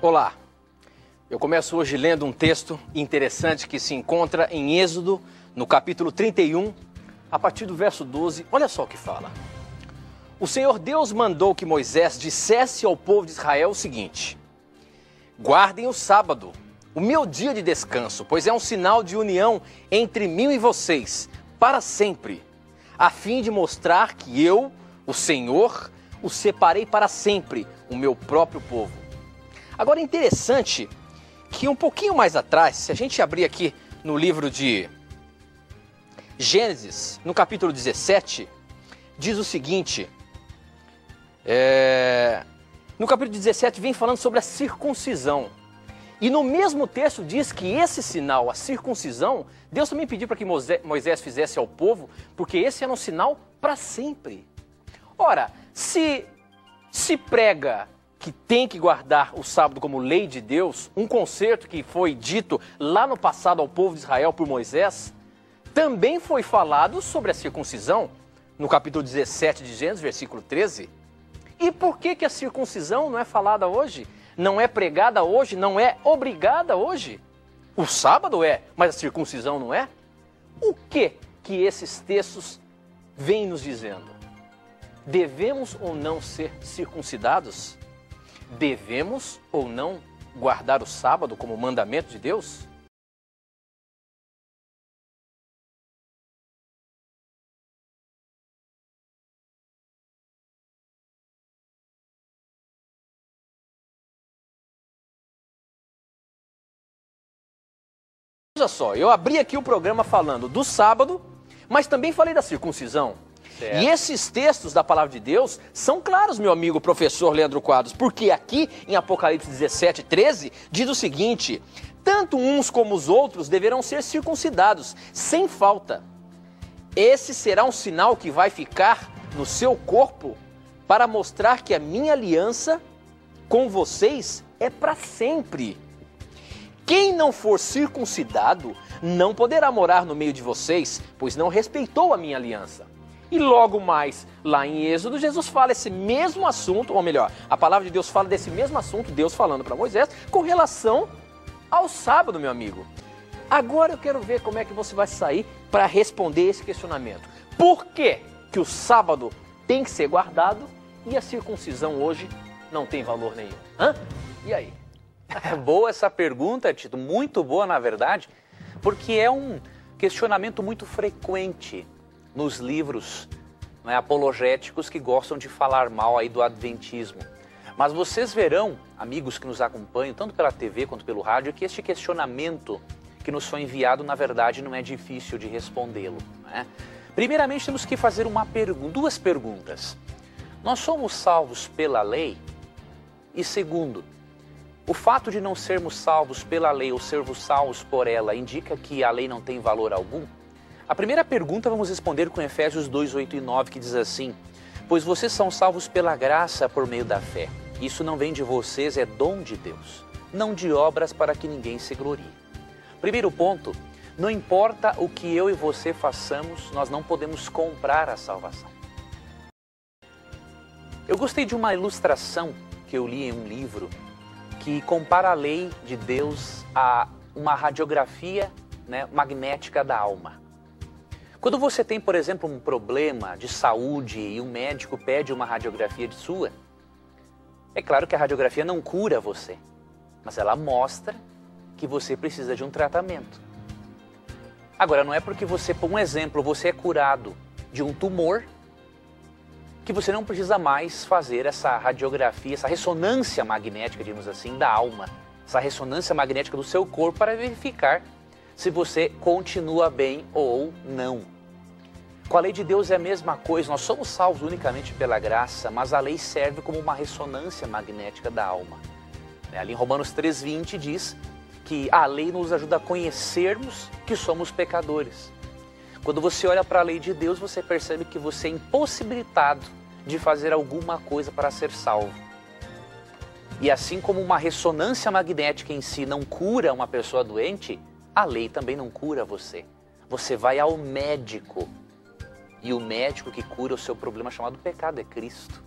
Olá, eu começo hoje lendo um texto interessante que se encontra em Êxodo, no capítulo 31, a partir do verso 12. Olha só o que fala. O Senhor Deus mandou que Moisés dissesse ao povo de Israel o seguinte: guardem o sábado, o meu dia de descanso, pois é um sinal de união entre mim e vocês, para sempre, a fim de mostrar que eu, o Senhor, o separei para sempre, o meu próprio povo. Agora é interessante que um pouquinho mais atrás, se a gente abrir aqui no livro de Gênesis, no capítulo 17, diz o seguinte, no capítulo 17 vem falando sobre a circuncisão. E no mesmo texto diz que esse sinal, a circuncisão, Deus também pediu para que Moisés fizesse ao povo, porque esse era um sinal para sempre. Ora, se prega que tem que guardar o sábado como lei de Deus, um concerto que foi dito lá no passado ao povo de Israel por Moisés, também foi falado sobre a circuncisão, no capítulo 17 de Gênesis, versículo 13. E por que a circuncisão não é falada hoje? Não é pregada hoje? Não é obrigada hoje? O sábado é, mas a circuncisão não é? O que esses textos vêm nos dizendo? Devemos ou não ser circuncidados? Devemos ou não guardar o sábado como mandamento de Deus? Veja só, eu abri aqui o programa falando do sábado, mas também falei da circuncisão. Certo. E esses textos da palavra de Deus são claros, meu amigo professor Leandro Quadros, porque aqui em Apocalipse 17, 13, diz o seguinte: tanto uns como os outros deverão ser circuncidados, sem falta. Esse será um sinal que vai ficar no seu corpo para mostrar que a minha aliança com vocês é para sempre. Quem não for circuncidado não poderá morar no meio de vocês, pois não respeitou a minha aliança. E logo mais, lá em Êxodo, Jesus fala esse mesmo assunto, ou melhor, a palavra de Deus fala desse mesmo assunto, Deus falando para Moisés, com relação ao sábado, meu amigo. Agora eu quero ver como é que você vai sair para responder esse questionamento. Por que o sábado tem que ser guardado e a circuncisão hoje não tem valor nenhum? E aí? É boa essa pergunta, Tito, muito boa na verdade, porque é um questionamento muito frequente nos livros, né, apologéticos que gostam de falar mal aí do adventismo. Mas vocês verão, amigos que nos acompanham, tanto pela TV quanto pelo rádio, que este questionamento que nos foi enviado, na verdade, não é difícil de respondê-lo, né? Primeiramente, temos que fazer duas perguntas. Nós somos salvos pela lei? E segundo, o fato de não sermos salvos pela lei ou sermos salvos por ela indica que a lei não tem valor algum? A primeira pergunta vamos responder com Efésios 2, 8 e 9, que diz assim: pois vocês são salvos pela graça por meio da fé. Isso não vem de vocês, é dom de Deus, não de obras para que ninguém se glorie. Primeiro ponto, não importa o que eu e você façamos, nós não podemos comprar a salvação. Eu gostei de uma ilustração que eu li em um livro que compara a lei de Deus a uma radiografia, né, magnética da alma. Quando você tem, por exemplo, um problema de saúde e um médico pede uma radiografia de sua, é claro que a radiografia não cura você, mas ela mostra que você precisa de um tratamento. Agora, não é porque você, por um exemplo, você é curado de um tumor, que você não precisa mais fazer essa radiografia, essa ressonância magnética, digamos assim, da alma, essa ressonância magnética do seu corpo para verificar se você continua bem ou não. Com a lei de Deus é a mesma coisa, nós somos salvos unicamente pela graça, mas a lei serve como uma ressonância magnética da alma. Ali em Romanos 3,20 diz que a lei nos ajuda a conhecermos que somos pecadores. Quando você olha para a lei de Deus, você percebe que você é impossibilitado de fazer alguma coisa para ser salvo. E assim como uma ressonância magnética em si não cura uma pessoa doente, a lei também não cura você. Você vai ao médico. E o médico que cura o seu problema chamado pecado é Cristo.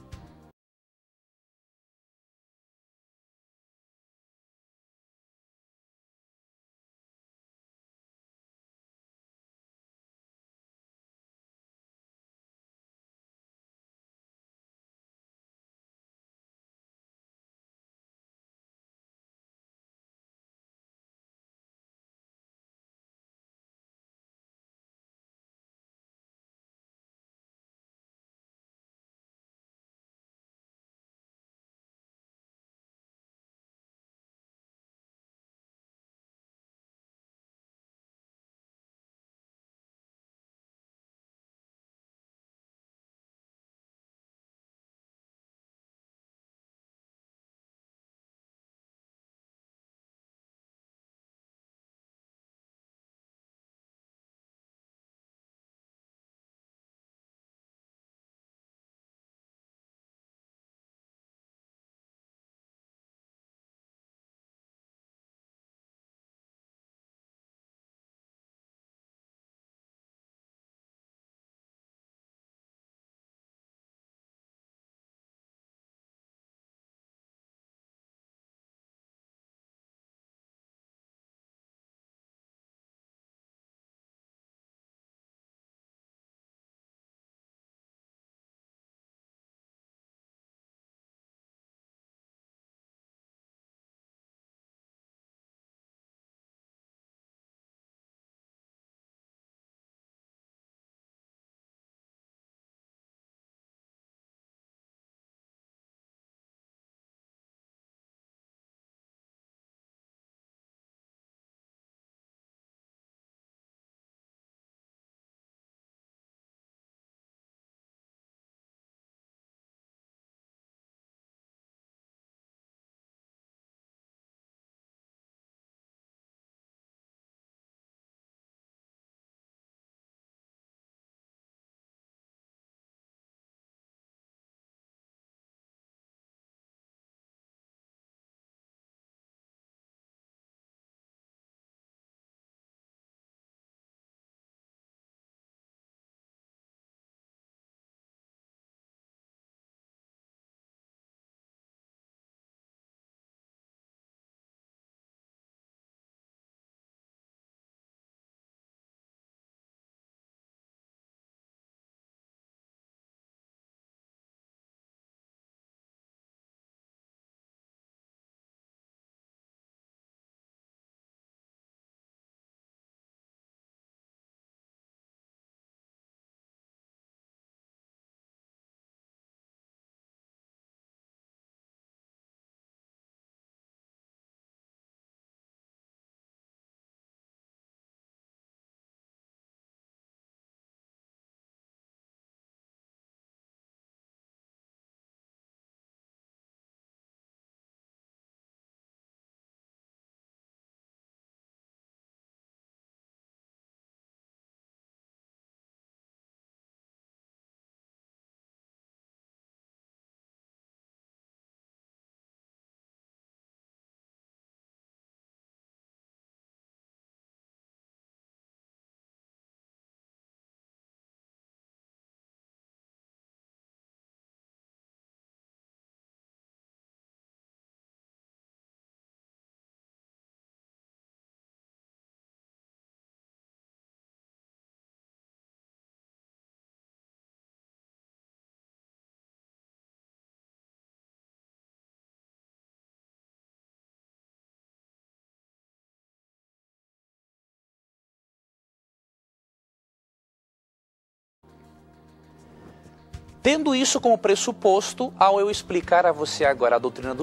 Tendo isso como pressuposto, ao eu explicar a você agora a doutrina do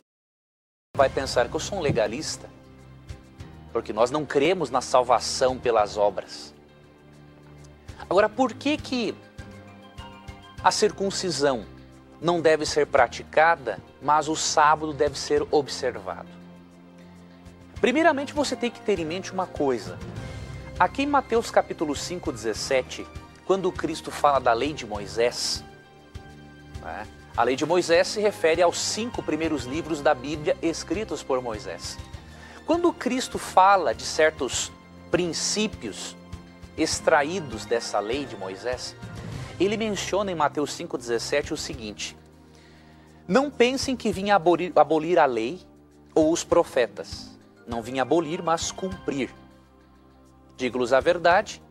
vai pensar que eu sou um legalista, porque nós não cremos na salvação pelas obras. Agora, por que a circuncisão não deve ser praticada, mas o sábado deve ser observado? Primeiramente, você tem que ter em mente uma coisa. Aqui em Mateus capítulo 5, 17, quando Cristo fala da lei de Moisés, né? A lei de Moisés se refere aos 5 primeiros livros da Bíblia escritos por Moisés. Quando Cristo fala de certos princípios extraídos dessa lei de Moisés, ele menciona em Mateus 5,17 o seguinte: não pensem que vim abolir a lei ou os profetas. Não vim abolir, mas cumprir. Digo-lhes a verdade,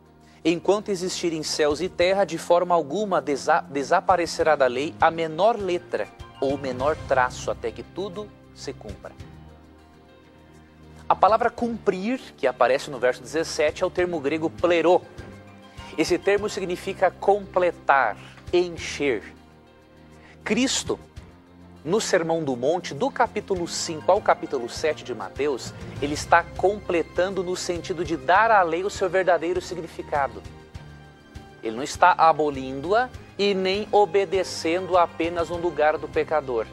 enquanto existirem céus e terra, de forma alguma desaparecerá da lei a menor letra ou menor traço, até que tudo se cumpra. A palavra cumprir, que aparece no verso 17, é o termo grego plerô. Esse termo significa completar, encher. Cristo, no Sermão do Monte, do capítulo 5 ao capítulo 7 de Mateus, ele está completando no sentido de dar à lei o seu verdadeiro significado. Ele não está abolindo-a e nem obedecendo apenas no lugar do pecador.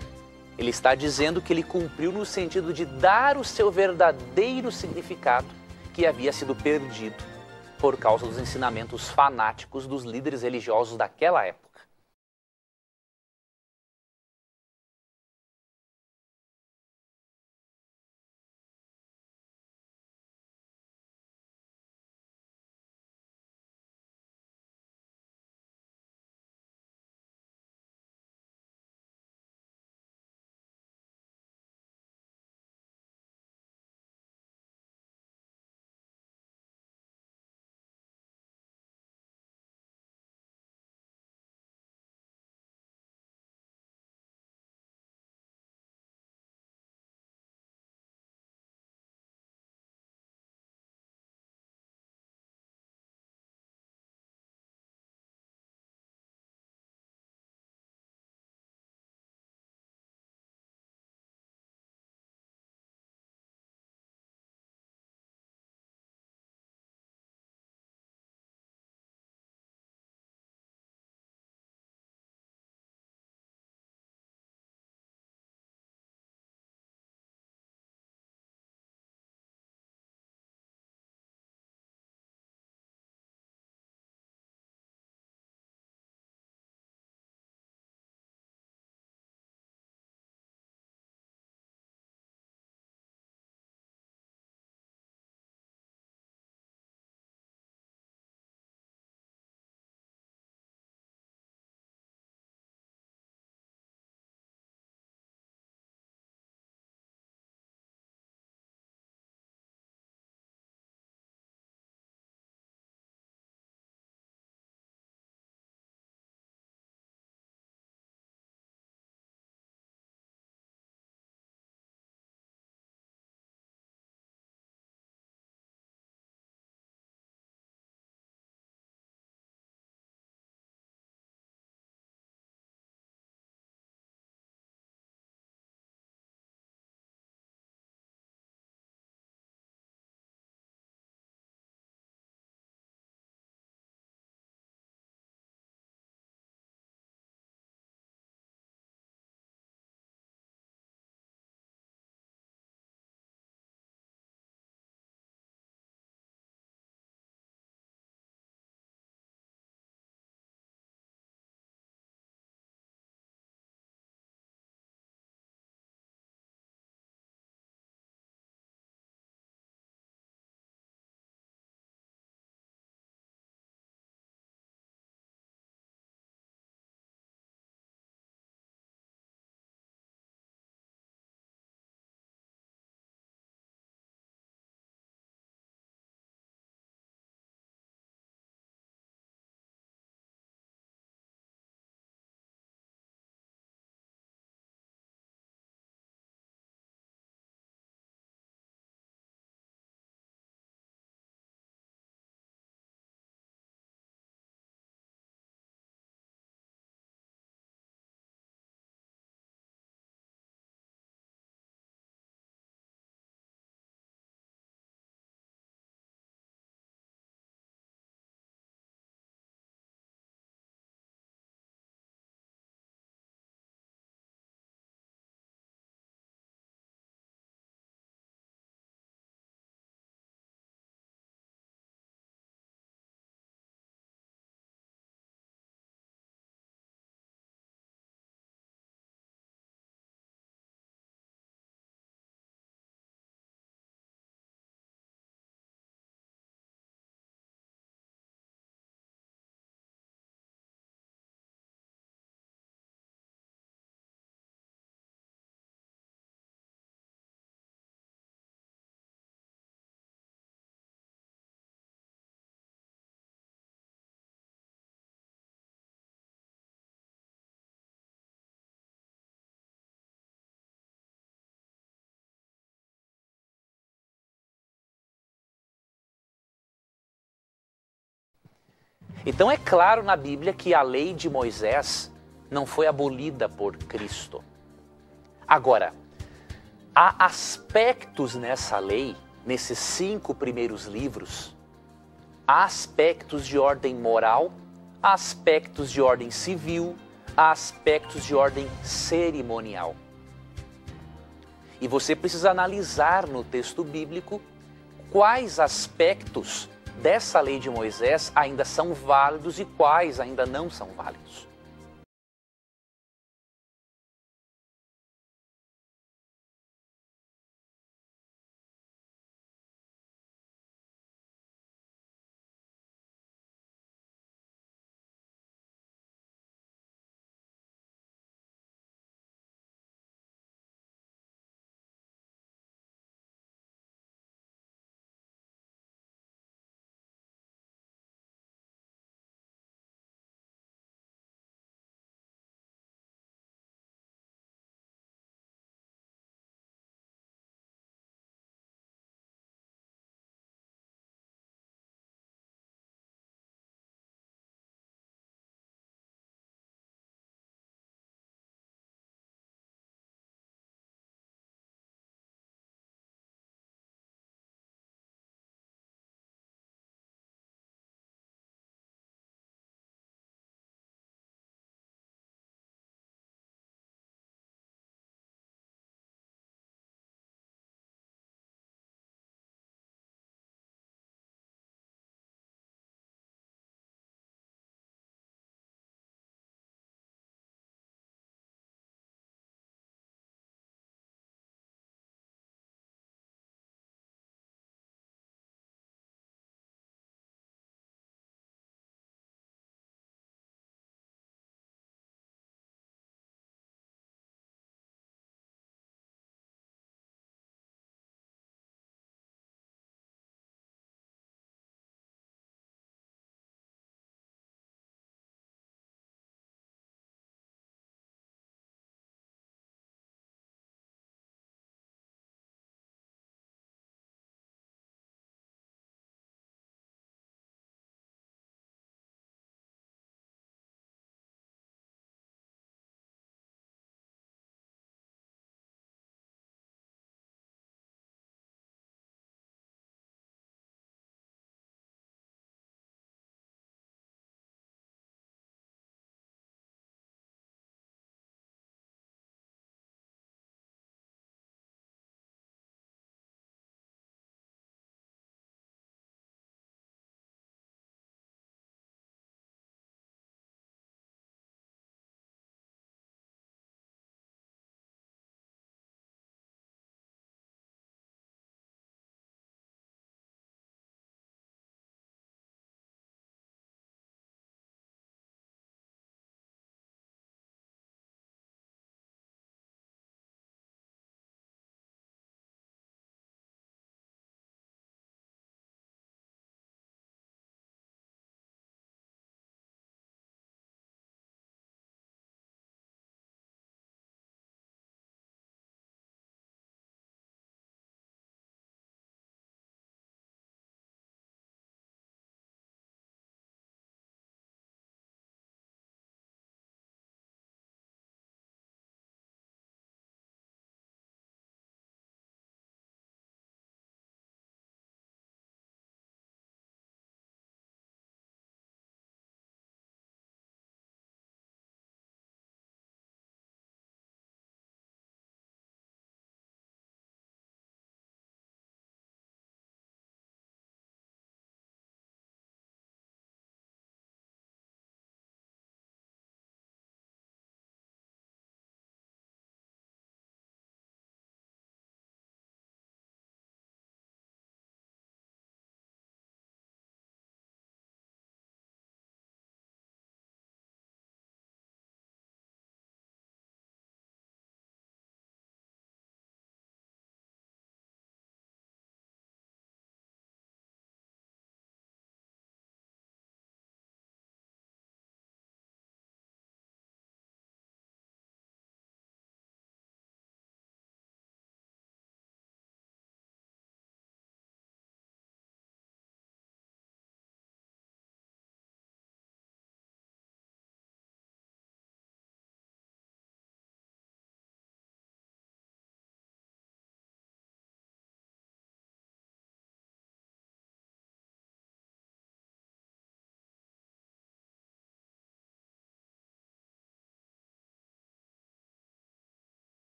Ele está dizendo que ele cumpriu no sentido de dar o seu verdadeiro significado que havia sido perdido por causa dos ensinamentos fanáticos dos líderes religiosos daquela época. Então é claro na Bíblia que a lei de Moisés não foi abolida por Cristo. Agora, há aspectos nessa lei, nesses 5 primeiros livros, há aspectos de ordem moral, há aspectos de ordem civil, há aspectos de ordem cerimonial. E você precisa analisar no texto bíblico quais aspectos dessa lei de Moisés ainda são válidos e quais ainda não são válidos.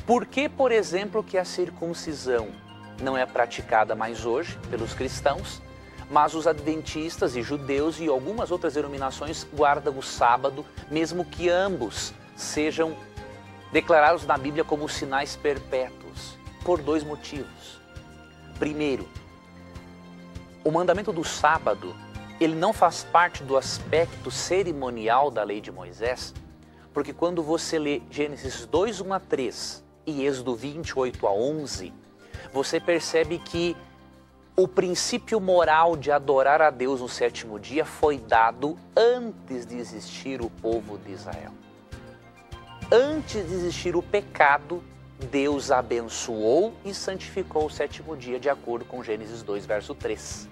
Por que, por exemplo, que a circuncisão não é praticada mais hoje pelos cristãos, mas os adventistas e judeus e algumas outras denominações guardam o sábado, mesmo que ambos sejam declarados na Bíblia como sinais perpétuos? Por dois motivos. Primeiro, o mandamento do sábado, ele não faz parte do aspecto cerimonial da lei de Moisés, porque quando você lê Gênesis 2, 1 a 3 e Êxodo 28 a 11, você percebe que o princípio moral de adorar a Deus no sétimo dia foi dado antes de existir o povo de Israel. Antes de existir o pecado, Deus abençoou e santificou o sétimo dia, de acordo com Gênesis 2, verso 3.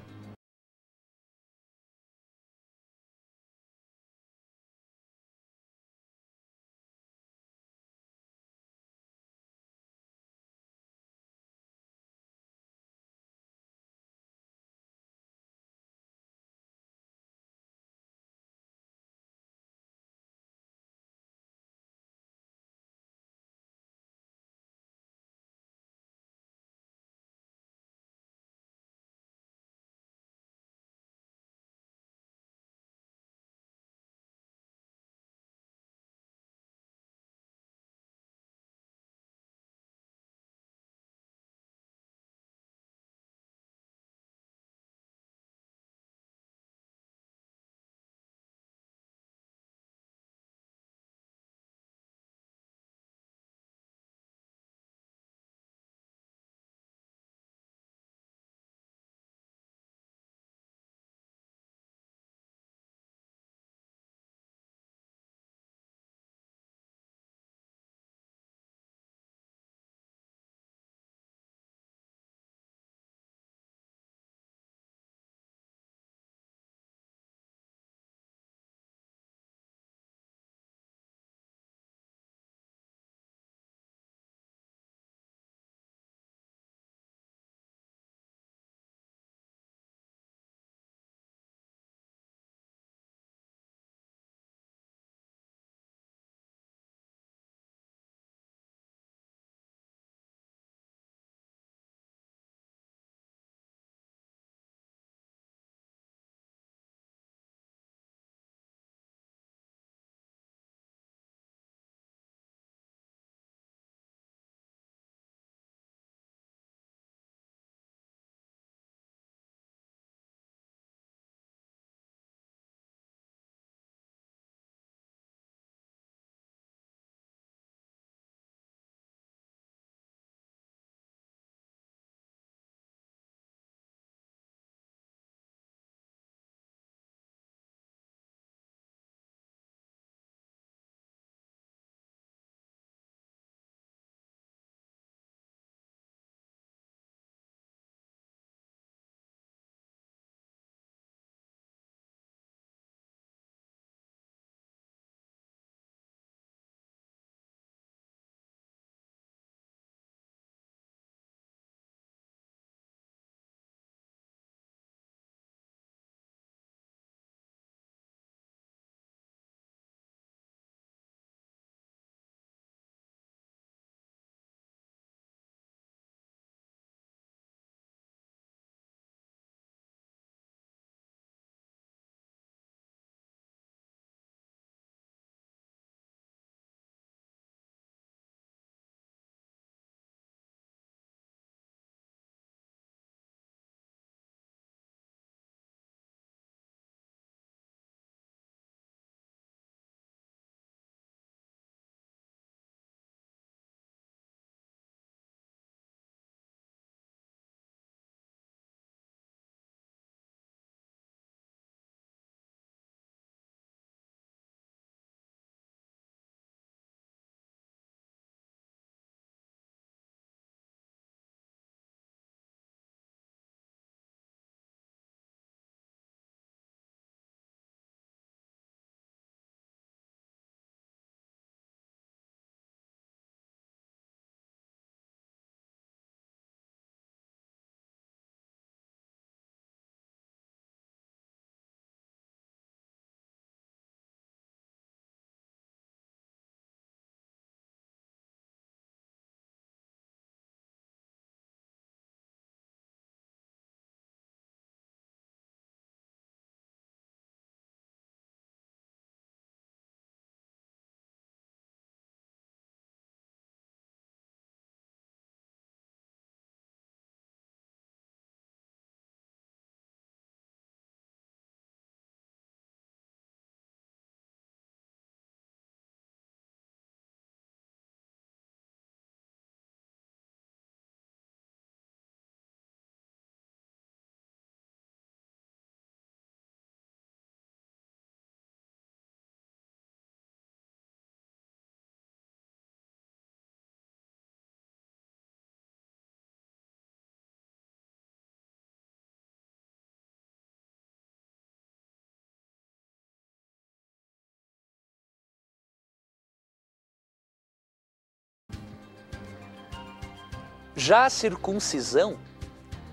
Já a circuncisão,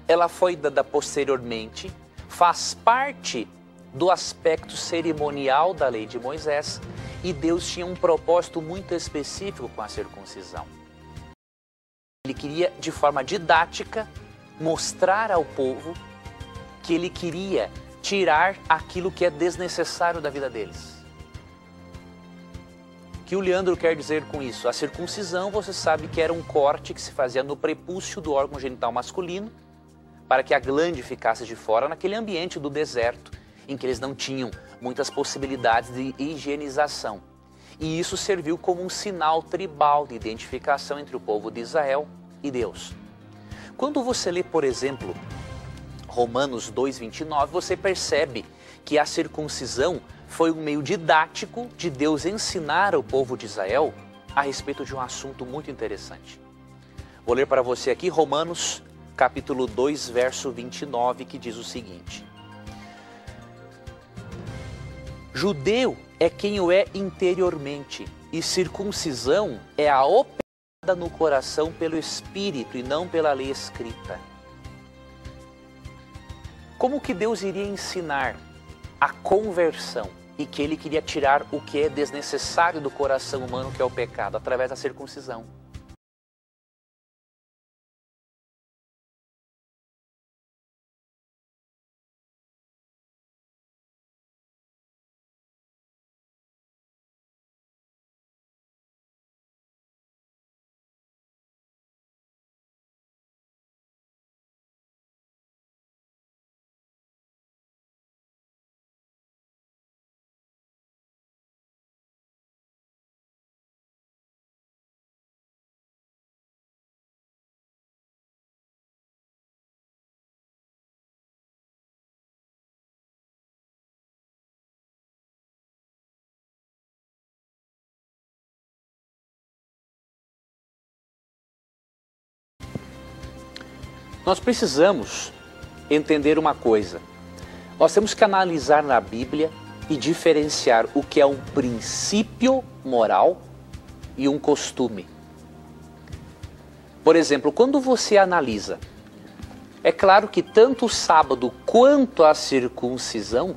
ela foi dada posteriormente, faz parte do aspecto cerimonial da lei de Moisés, e Deus tinha um propósito muito específico com a circuncisão. Ele queria, de forma didática, mostrar ao povo que ele queria tirar aquilo que é desnecessário da vida deles. O que o Leandro quer dizer com isso? A circuncisão, você sabe que era um corte que se fazia no prepúcio do órgão genital masculino, para que a glande ficasse de fora naquele ambiente do deserto, em que eles não tinham muitas possibilidades de higienização. E isso serviu como um sinal tribal de identificação entre o povo de Israel e Deus. Quando você lê, por exemplo, Romanos 2:29, você percebe que a circuncisão foi um meio didático de Deus ensinar ao povo de Israel a respeito de um assunto muito interessante. Vou ler para você aqui Romanos capítulo 2, verso 29, que diz o seguinte: Judeu é quem o é interiormente, e circuncisão é a operada no coração pelo Espírito e não pela lei escrita. Como que Deus iria ensinar a conversão e que ele queria tirar o que é desnecessário do coração humano, que é o pecado, através da circuncisão? Nós precisamos entender uma coisa. Nós temos que analisar na Bíblia e diferenciar o que é um princípio moral e um costume. Por exemplo, quando você analisa, é claro que tanto o sábado quanto a circuncisão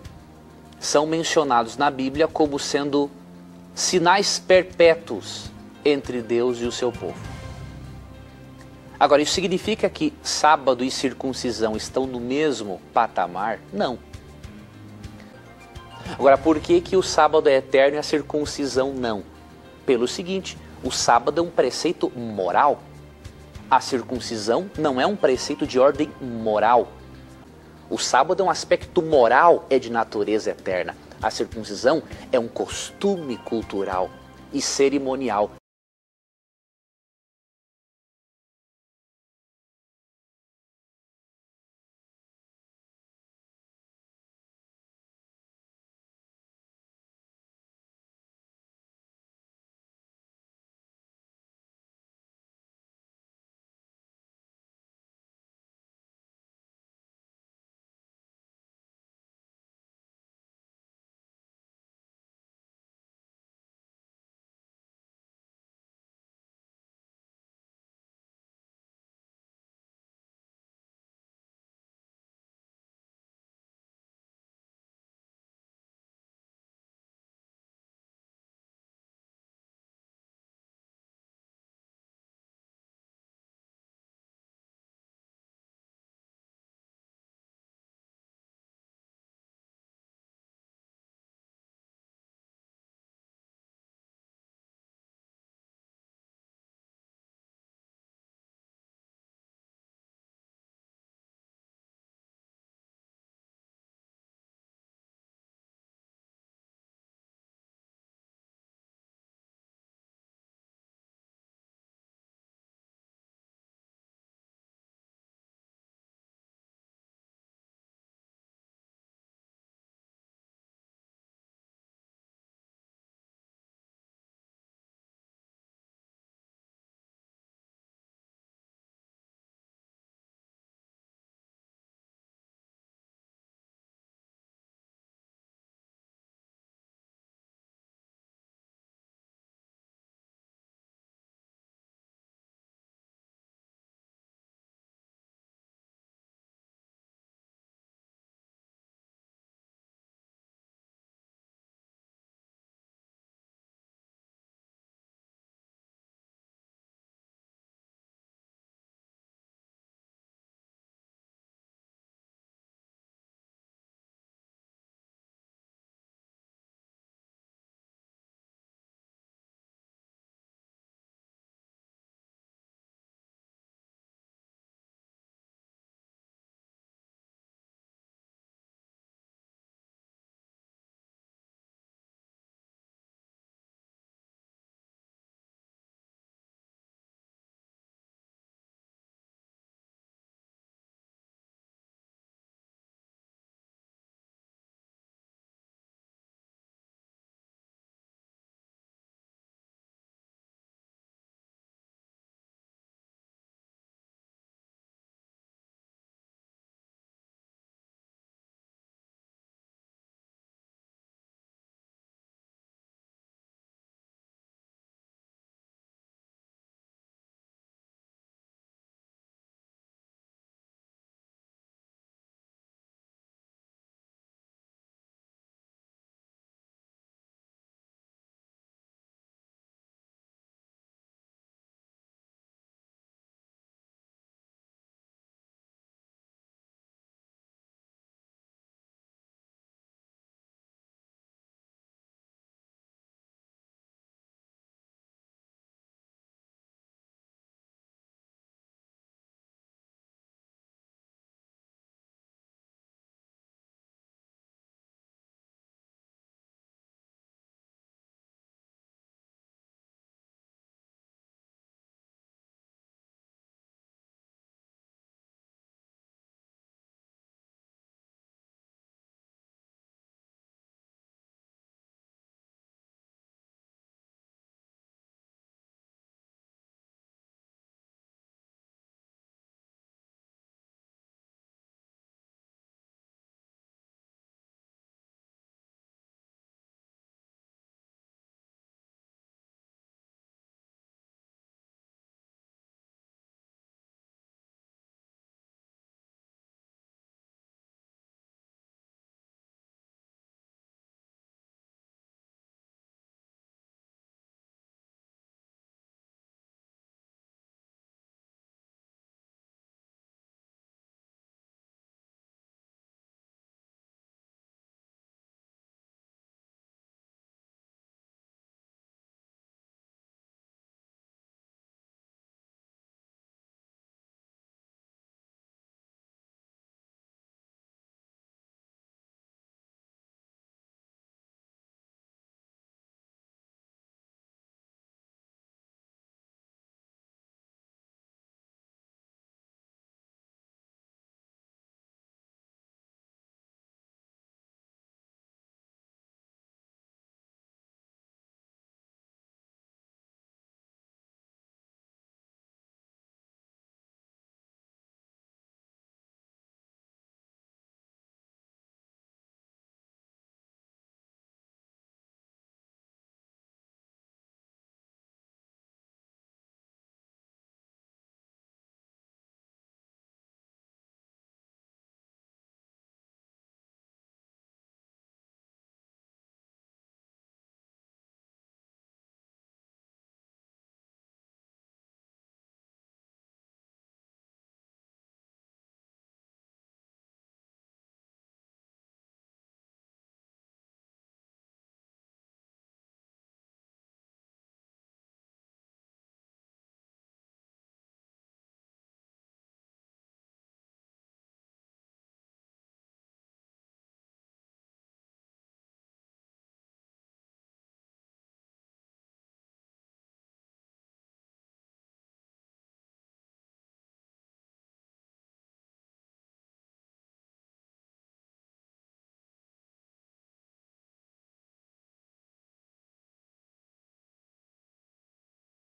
são mencionados na Bíblia como sendo sinais perpétuos entre Deus e o seu povo. Agora, isso significa que sábado e circuncisão estão no mesmo patamar? Não. Agora, por que que o sábado é eterno e a circuncisão não? Pelo seguinte, o sábado é um preceito moral. A circuncisão não é um preceito de ordem moral. O sábado é um aspecto moral, é de natureza eterna. A circuncisão é um costume cultural e cerimonial.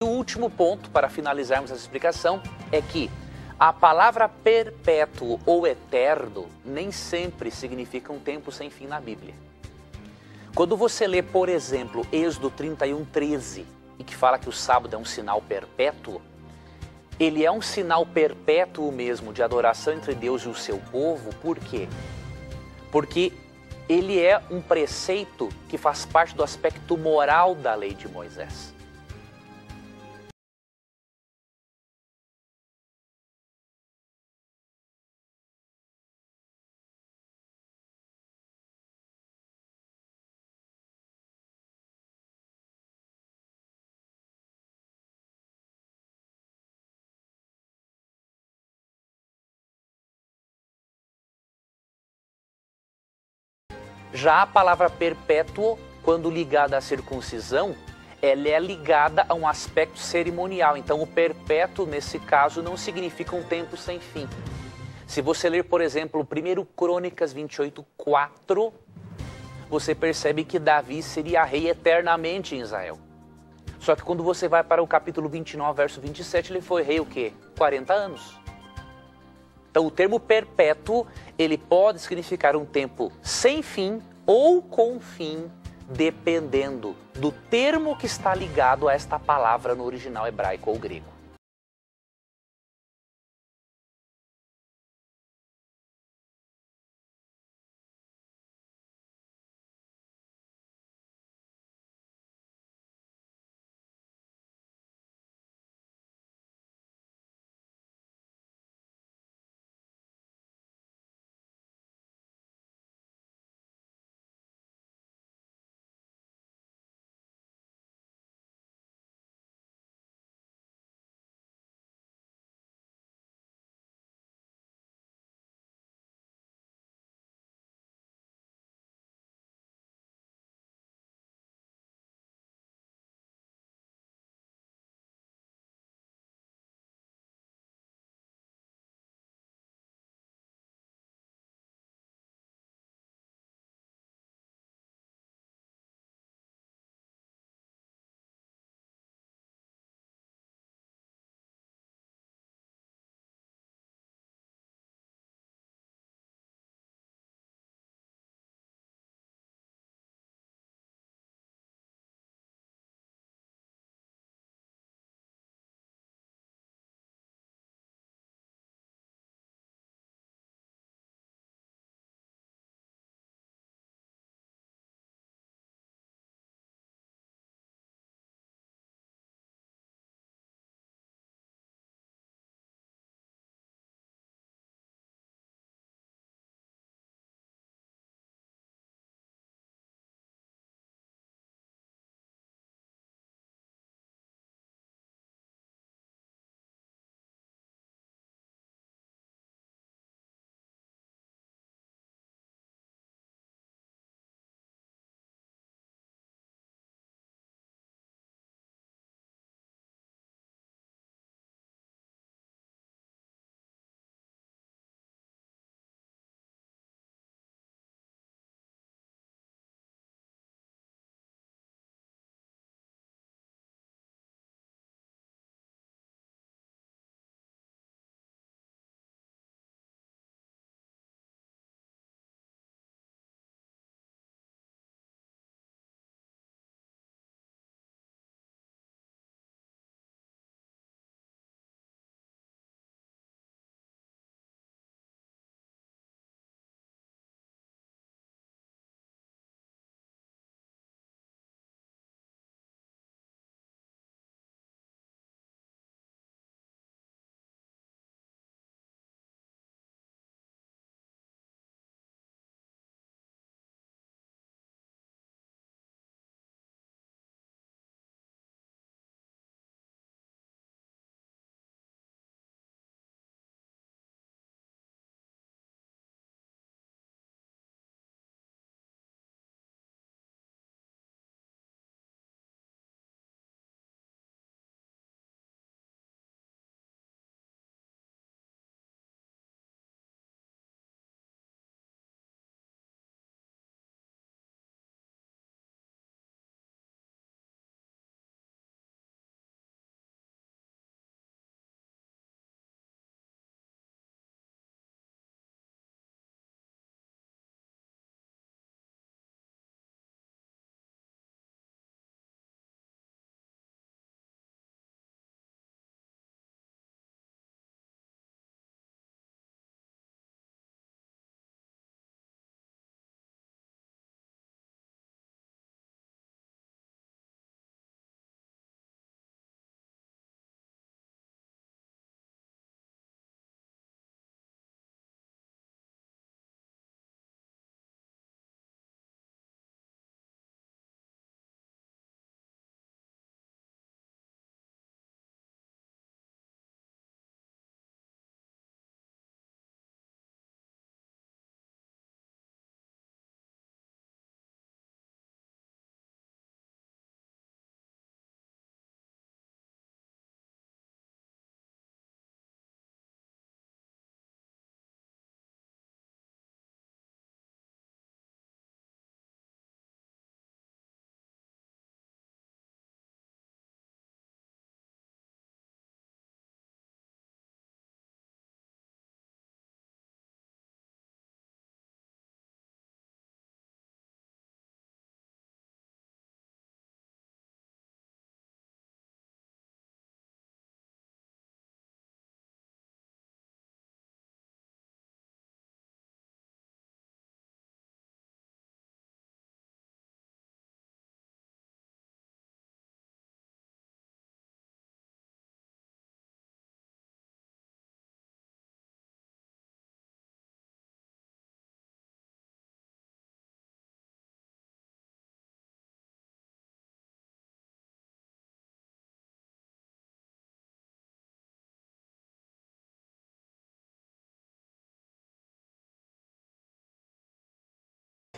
E o último ponto, para finalizarmos essa explicação, é que a palavra perpétuo ou eterno nem sempre significa um tempo sem fim na Bíblia. Quando você lê, por exemplo, Êxodo 31:13, e que fala que o sábado é um sinal perpétuo, ele é um sinal perpétuo mesmo de adoração entre Deus e o seu povo. Por quê? Porque ele é um preceito que faz parte do aspecto moral da lei de Moisés. Já a palavra perpétuo, quando ligada à circuncisão, ela é ligada a um aspecto cerimonial. Então, o perpétuo, nesse caso, não significa um tempo sem fim. Se você ler, por exemplo, 1 Crônicas 28:4, você percebe que Davi seria rei eternamente em Israel. Só que quando você vai para o capítulo 29, verso 27, ele foi rei o quê? 40 anos. Então, o termo perpétuo, ele pode significar um tempo sem fim ou com fim, dependendo do termo que está ligado a esta palavra no original hebraico ou grego.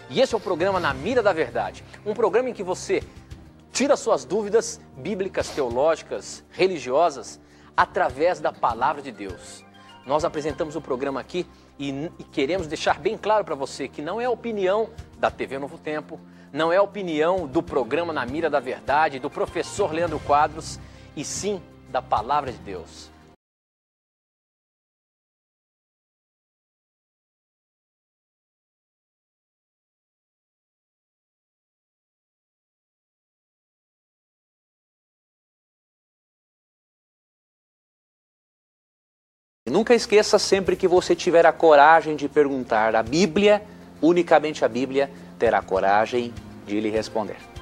E esse é o programa Na Mira da Verdade. Um programa em que você tira suas dúvidas bíblicas, teológicas, religiosas, através da Palavra de Deus. Nós apresentamos o programa aqui e queremos deixar bem claro para você que não é a opinião da TV Novo Tempo, não é a opinião do programa Na Mira da Verdade, do professor Leandro Quadros, e sim da Palavra de Deus. Nunca esqueça, sempre que você tiver a coragem de perguntar a Bíblia, unicamente a Bíblia, terá coragem de lhe responder.